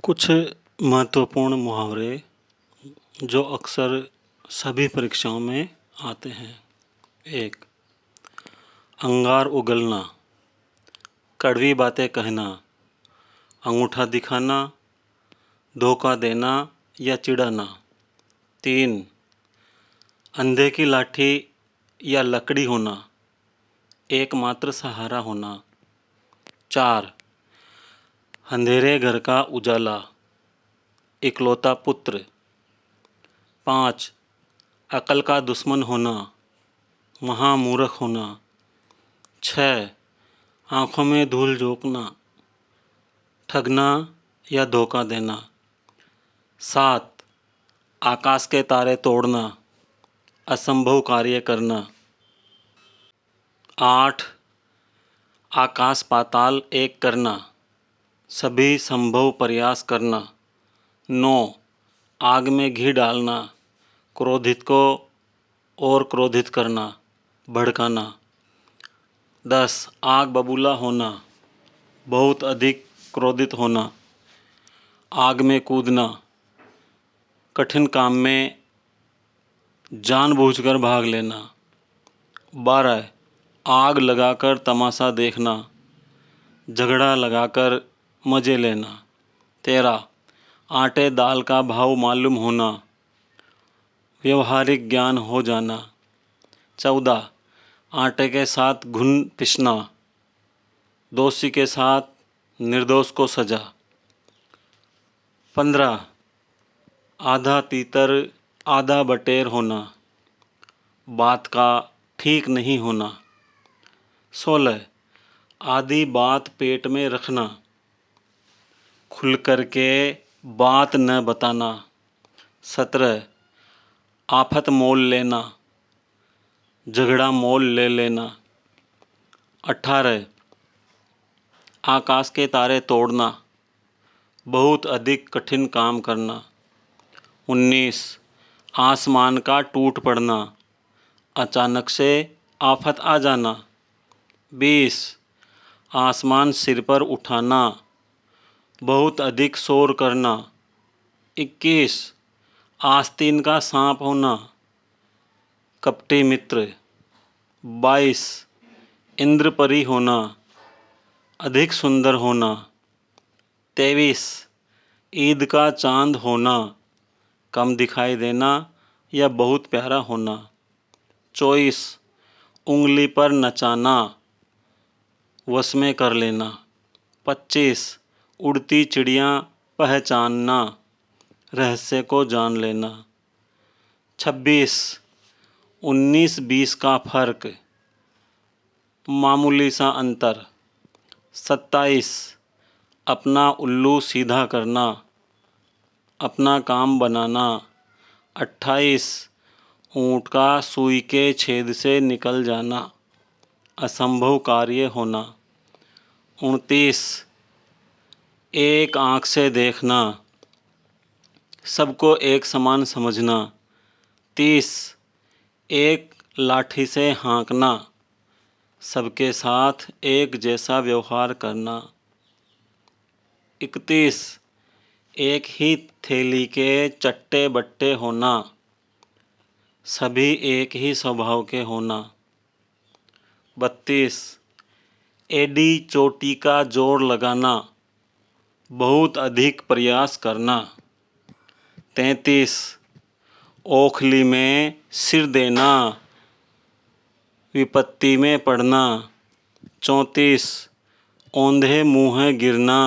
कुछ महत्वपूर्ण मुहावरे जो अक्सर सभी परीक्षाओं में आते हैं। 1. अंगार उगलना, कड़वी बातें कहना, अंगूठा दिखाना, धोखा देना या चिढ़ाना। 3. अंधे की लाठी या लकड़ी होना, एकमात्र सहारा होना। 4. अंधेरे घर का उजाला, इकलौता पुत्र। 5. अकल का दुश्मन होना, महामूर्ख होना। 6. आँखों में धूल झोंकना, ठगना या धोखा देना। 7. आकाश के तारे तोड़ना, असंभव कार्य करना। 8. आकाश पाताल एक करना, सभी संभव प्रयास करना। 9. आग में घी डालना, क्रोधित को और क्रोधित करना, भड़काना। 10. आग बबूला होना, बहुत अधिक क्रोधित होना। आग में कूदना, कठिन काम में जानबूझकर भाग लेना। 12. आग लगाकर तमाशा देखना, झगड़ा लगाकर मज़े लेना। 13. आटे दाल का भाव मालूम होना, व्यवहारिक ज्ञान हो जाना। 14. आटे के साथ घुन पिसना, दोषी के साथ निर्दोष को सजा। 15. आधा तीतर आधा बटेर होना, बात का ठीक नहीं होना। 16. आधी बात पेट में रखना, खुल कर के बात न बताना। 17. आफत मोल लेना, झगड़ा मोल ले लेना। 18. आकाश के तारे तोड़ना, बहुत अधिक कठिन काम करना। 19. आसमान का टूट पड़ना, अचानक से आफत आ जाना। 20. आसमान सिर पर उठाना, बहुत अधिक शोर करना। 21. आस्तीन का सांप होना, कपटी मित्र। 22. इंद्रपरी होना, अधिक सुंदर होना। 23. ईद का चांद होना, कम दिखाई देना या बहुत प्यारा होना। 24. उंगली पर नचाना, वश में कर लेना। 25. उड़ती चिड़ियाँ पहचानना, रहस्य को जान लेना। 26. 19-20 का फर्क, मामूली सा अंतर। 27. अपना उल्लू सीधा करना, अपना काम बनाना। 28. ऊँट का सुई के छेद से निकल जाना, असंभव कार्य होना। 29. एक आँख से देखना, सबको एक समान समझना। 30. एक लाठी से हाँकना, सबके साथ एक जैसा व्यवहार करना। 31. एक ही थैली के चट्टे बट्टे होना, सभी एक ही स्वभाव के होना। 32. एडी चोटी का जोर लगाना, बहुत अधिक प्रयास करना। 33. ओखली में सिर देना, विपत्ति में पड़ना। 34. औंधे मुँह गिरना,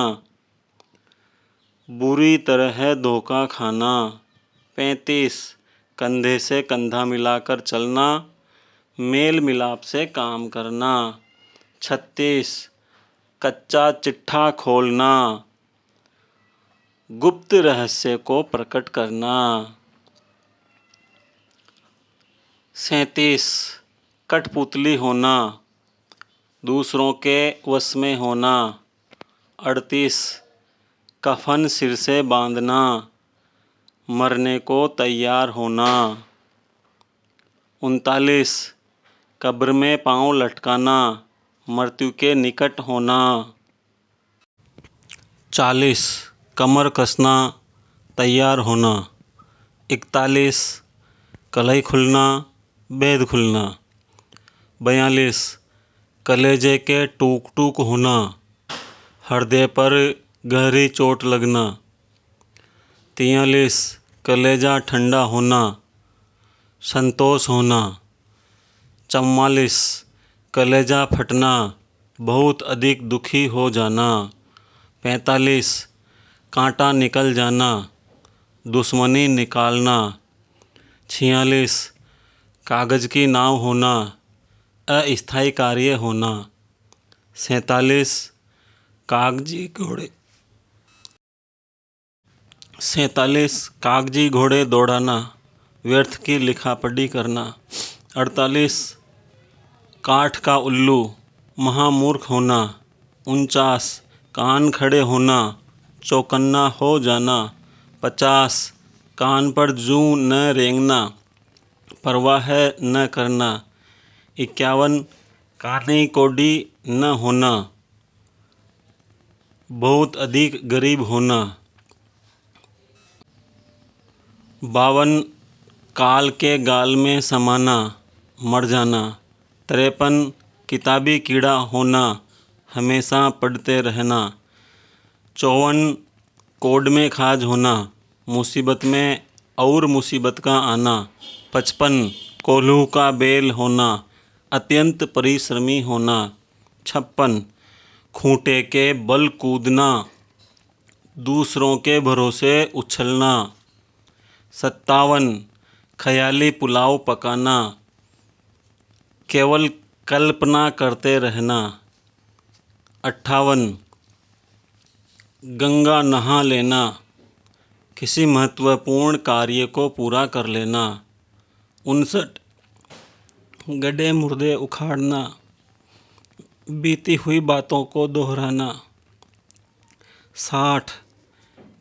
बुरी तरह धोखा खाना। 35. कंधे से कंधा मिलाकर चलना, मेल मिलाप से काम करना। 36. कच्चा चिट्ठा खोलना, गुप्त रहस्य को प्रकट करना। 37. कठपुतली होना, दूसरों के वश में होना। 38. कफन सिर से बांधना, मरने को तैयार होना। 39. कब्र में पाँव लटकाना, मृत्यु के निकट होना। 40. कमर कसना, तैयार होना। 41 कलई खुलना, बेद खुलना। 42 कलेजे के टूक टूक होना, हृदय पर गहरी चोट लगना। 43 कलेजा ठंडा होना, संतोष होना। 44 कलेजा फटना, बहुत अधिक दुखी हो जाना। 45 कांटा निकल जाना, दुश्मनी निकालना। 46 कागज़ की नाव होना, अस्थायी कार्य होना। 47 कागजी घोड़े 47 कागजी घोड़े दौड़ाना, व्यर्थ की लिखापढ़ी करना। 48 काठ का उल्लू, महामूर्ख होना। 49 कान खड़े होना, चौकन्ना हो जाना। 50 कान पर जूं न रेंगना, परवाह न करना। 51 कानी कोडी न होना, बहुत अधिक गरीब होना। 52 काल के गाल में समाना, मर जाना। 53 किताबी कीड़ा होना, हमेशा पढ़ते रहना। 54 कोड में खाज होना, मुसीबत में और मुसीबत का आना। 55 कोल्हू का बेल होना, अत्यंत परिश्रमी होना। 56 खूंटे के बल कूदना, दूसरों के भरोसे उछलना। 57 ख्याली पुलाव पकाना, केवल कल्पना करते रहना। 58 गंगा नहा लेना, किसी महत्वपूर्ण कार्य को पूरा कर लेना। 59 गड्ढे मुर्दे उखाड़ना, बीती हुई बातों को दोहराना। 60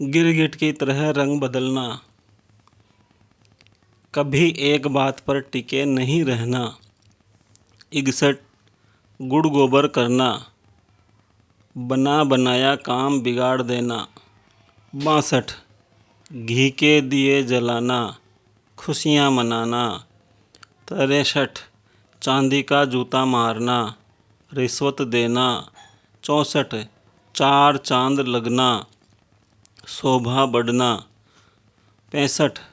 गिरगिट की तरह रंग बदलना, कभी एक बात पर टिके नहीं रहना। 61 गुड़ गोबर करना, बना बनाया काम बिगाड़ देना। 62 घी के दिए जलाना, खुशियाँ मनाना। 63 चांदी का जूता मारना, रिश्वत देना। 64 चार चांद लगना, शोभा बढ़ना। 65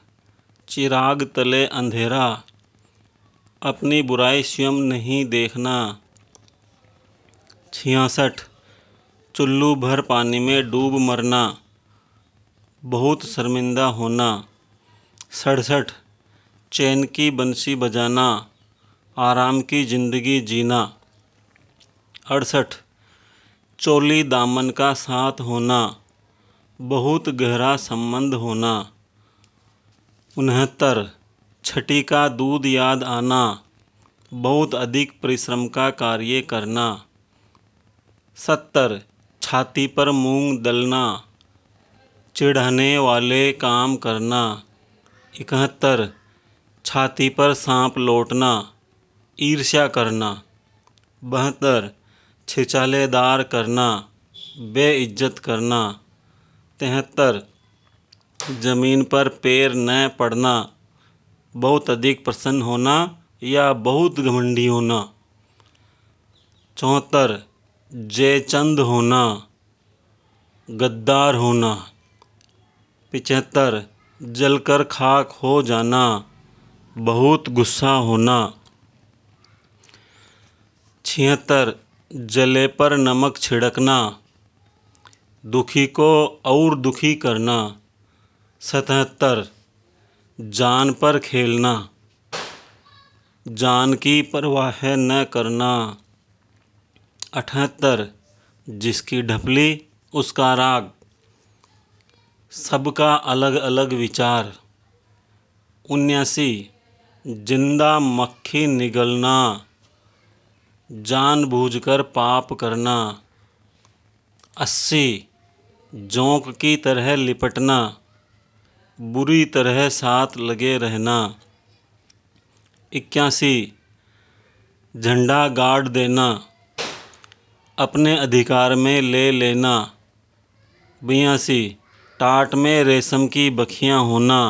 चिराग तले अंधेरा, अपनी बुराई स्वयं नहीं देखना। 66 चुल्लू भर पानी में डूब मरना, बहुत शर्मिंदा होना। 67 चैन की बंसी बजाना, आराम की ज़िंदगी जीना। 68 चोली दामन का साथ होना, बहुत गहरा संबंध होना। 69 छठी का दूध याद आना, बहुत अधिक परिश्रम का कार्य करना। 70 छाती पर मूंग दलना, चिढ़ाने वाले काम करना। 71 छाती पर सांप लौटना, ईर्ष्या करना। 72 छिछालेदार करना, बेइज्जत करना। 73 जमीन पर पैर न पड़ना, बहुत अधिक प्रसन्न होना या बहुत घमंडी होना। 74 जयचंद होना, गद्दार होना। 75 जलकर खाक हो जाना, बहुत गुस्सा होना। 76 जले पर नमक छिड़कना, दुखी को और दुखी करना। 77 जान पर खेलना, जान की परवाह न करना। 78 जिसकी ढपली उसका राग, सबका अलग अलग विचार। 79 जिंदा मक्खी निगलना, जानबूझकर पाप करना। 80 जोंक की तरह लिपटना, बुरी तरह साथ लगे रहना। 81 झंडा गाड़ देना, अपने अधिकार में ले लेना। 82 टाट में रेशम की बखियाँ होना,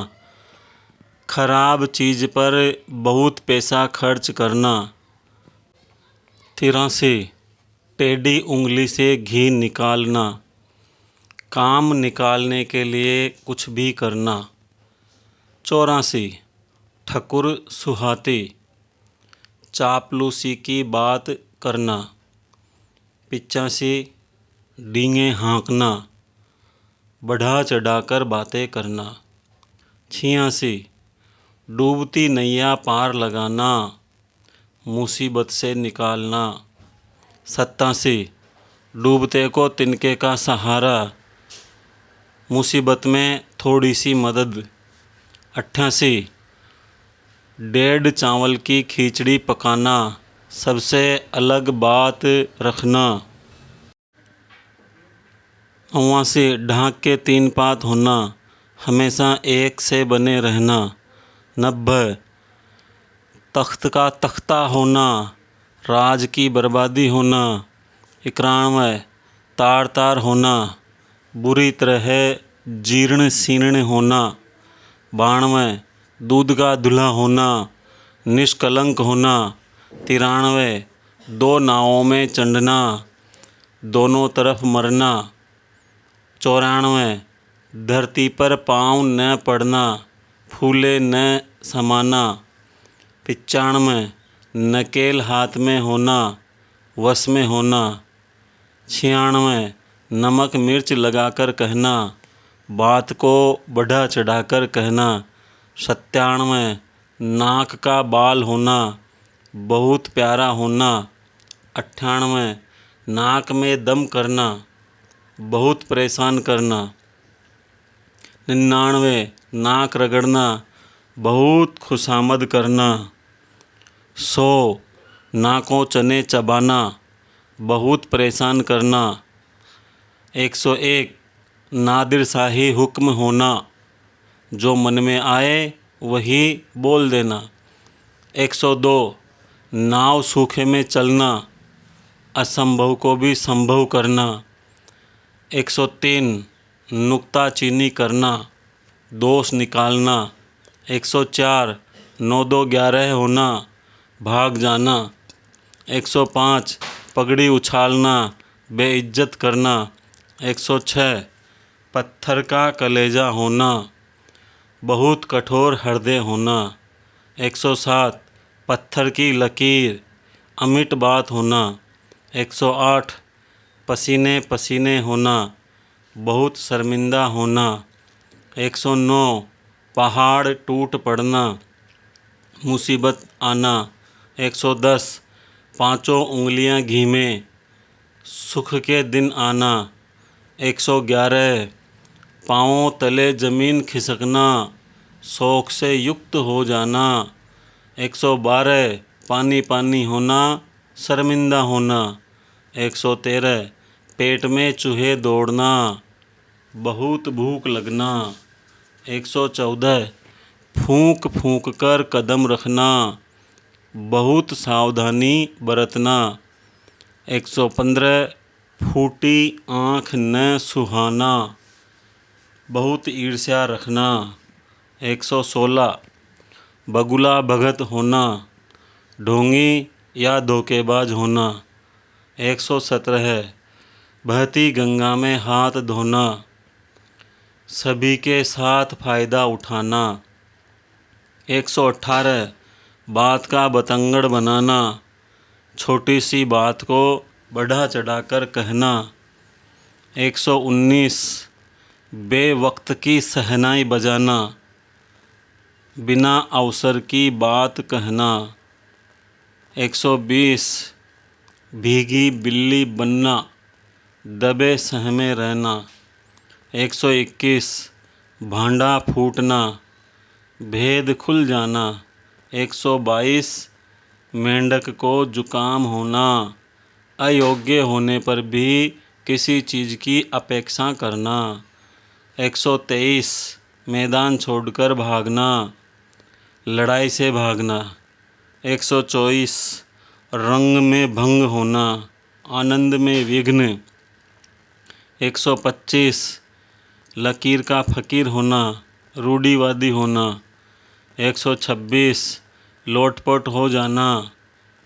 खराब चीज़ पर बहुत पैसा खर्च करना। 83 टेढ़ी उंगली से घी निकालना, काम निकालने के लिए कुछ भी करना। 84 ठकुर सुहाती, चापलूसी की बात करना। 85 डींगे हाँकना, बढ़ा चढ़ाकर बातें करना। 86 डूबती नैया पार लगाना, मुसीबत से निकालना। 87 डूबते को तिनके का सहारा, मुसीबत में थोड़ी सी मदद। 88 डेढ़ चावल की खिचड़ी पकाना, सबसे अलग बात रखना। 89 ढाक के 3 पात होना, हमेशा एक से बने रहना। 90 तख्त का तख्ता होना, राज की बर्बादी होना। 91 तार तार होना, बुरी तरह जीर्ण शीर्ण होना। 92 दूध का दूल्हा होना, निष्कलंक होना। 93 दो नावों में चढ़ना, दोनों तरफ मरना। 94 धरती पर पाँव न पड़ना, फूले न समाना। 95 नकेल हाथ में होना, वश में होना। 96 नमक मिर्च लगाकर कहना, बात को बढ़ा चढ़ाकर कहना। 97 नाक का बाल होना, बहुत प्यारा होना। 98 नाक में दम करना, बहुत परेशान करना। 99 नाक रगड़ना, बहुत खुशामद करना। 100 नाकों चने चबाना, बहुत परेशान करना। 101 नादिर शाही हुक्म होना, जो मन में आए वही बोल देना। 102 नाव सूखे में चलना, असंभव को भी संभव करना। 103 नुक्ताचीनी करना, दोष निकालना। 104 9 2 11 होना, भाग जाना। 105 पगड़ी उछालना, बेइज्जत करना। 106 पत्थर का कलेजा होना, बहुत कठोर हृदय होना। 107 पत्थर की लकीर, अमिट बात होना। 108 पसीने पसीने होना, बहुत शर्मिंदा होना। 109 पहाड़ टूट पड़ना, मुसीबत आना। 110 पाँचों उंगलियां घी में, सुख के दिन आना। 111 पाँवों तले ज़मीन खिसकना, शौक से युक्त हो जाना। 112 पानी पानी होना, शर्मिंदा होना। 113 पेट में चूहे दौड़ना, बहुत भूख लगना। 114 फूंक फूंक कर कदम रखना, बहुत सावधानी बरतना। 115 फूटी आँख न सुहाना, बहुत ईर्ष्या रखना। 116 बगुला भगत होना, ढोंगी या धोखेबाज होना। 117 बहती गंगा में हाथ धोना, सभी के साथ फ़ायदा उठाना। 118 बात का बतंगड़ बनाना, छोटी सी बात को बढ़ा चढ़ाकर कहना। 119 बेवक्त की शहनाई बजाना, बिना अवसर की बात कहना। 120 भीगी बिल्ली बनना, दबे सहमे रहना। 121 भांडा फूटना, भेद खुल जाना। 122 मेंढक को जुकाम होना, अयोग्य होने पर भी किसी चीज़ की अपेक्षा करना। 123 मैदान छोड़कर भागना, लड़ाई से भागना। 124 रंग में भंग होना, आनंद में विघ्न। 125 लकीर का फ़कीर होना, रूढ़िवादी होना। 126 लोटपोट हो जाना,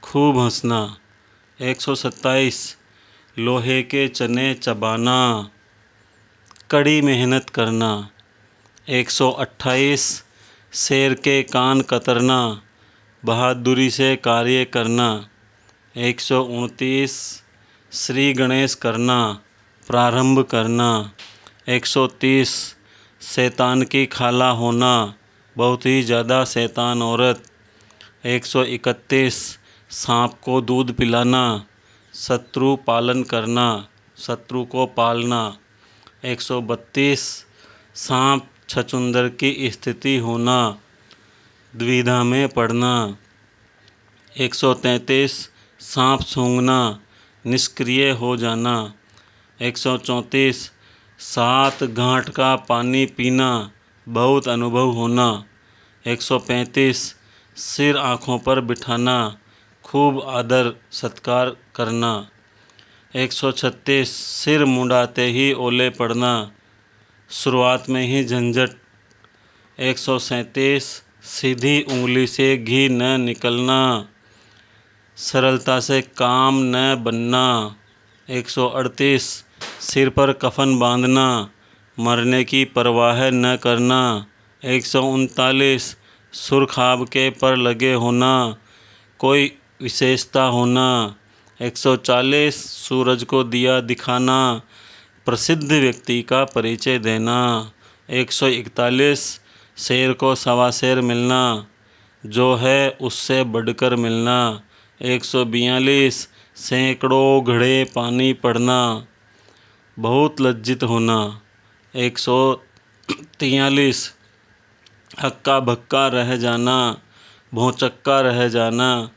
खूब हंसना। 127 लोहे के चने चबाना, कड़ी मेहनत करना। 128 शेर के कान कतरना, बहादुरी से कार्य करना। 129 श्री गणेश करना, प्रारंभ करना। 130 शैतान की खाला होना, बहुत ही ज़्यादा शैतान औरत। 131 सांप को दूध पिलाना, शत्रु पालन करना, शत्रु को पालना। 132 सांप छछूंदर की स्थिति होना, द्विधा में पड़ना। 133 सांप सूंघना, निष्क्रिय हो जाना। 134 7 घाट का पानी पीना, बहुत अनुभव होना। 135 सिर आँखों पर बिठाना, खूब आदर सत्कार करना। 136 सिर मुंडाते ही ओले पड़ना, शुरुआत में ही झंझट। 137 सीधी उंगली से घी न निकलना, सरलता से काम न बनना। 138 सिर पर कफन बांधना, मरने की परवाह न करना। 139 सुर्खाब के पर लगे होना, कोई विशेषता होना। 140 सूरज को दिया दिखाना, प्रसिद्ध व्यक्ति का परिचय देना। 141 शेर को सवा शेर मिलना, जो है उससे बढ़कर मिलना। 142 सैकड़ों घड़े पानी पड़ना, बहुत लज्जित होना। 143 हक्का भक्का रह जाना, भौचक्का रह जाना।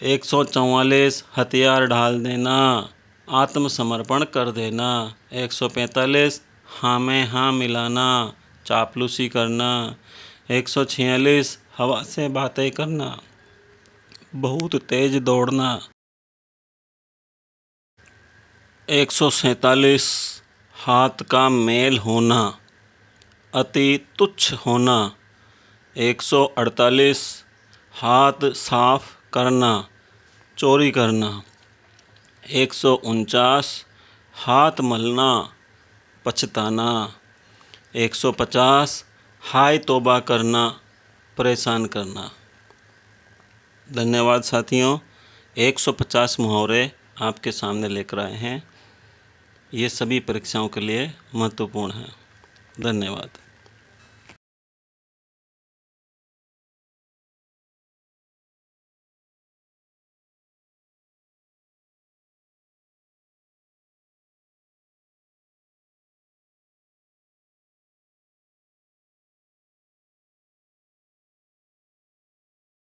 144 हथियार ढाल देना, आत्मसमर्पण कर देना। 145 हाँ में हाँ मिलाना, चापलूसी करना। 146 हवा से बातें करना, बहुत तेज दौड़ना। 147 हाथ का मेल होना, अति तुच्छ होना। 148 हाथ साफ करना, चोरी करना। 149 हाथ मलना, पछताना। 150 हाय तौबा करना, परेशान करना। धन्यवाद साथियों। 150 मुहावरे आपके सामने लेकर आए हैं। ये सभी परीक्षाओं के लिए महत्वपूर्ण हैं। धन्यवाद।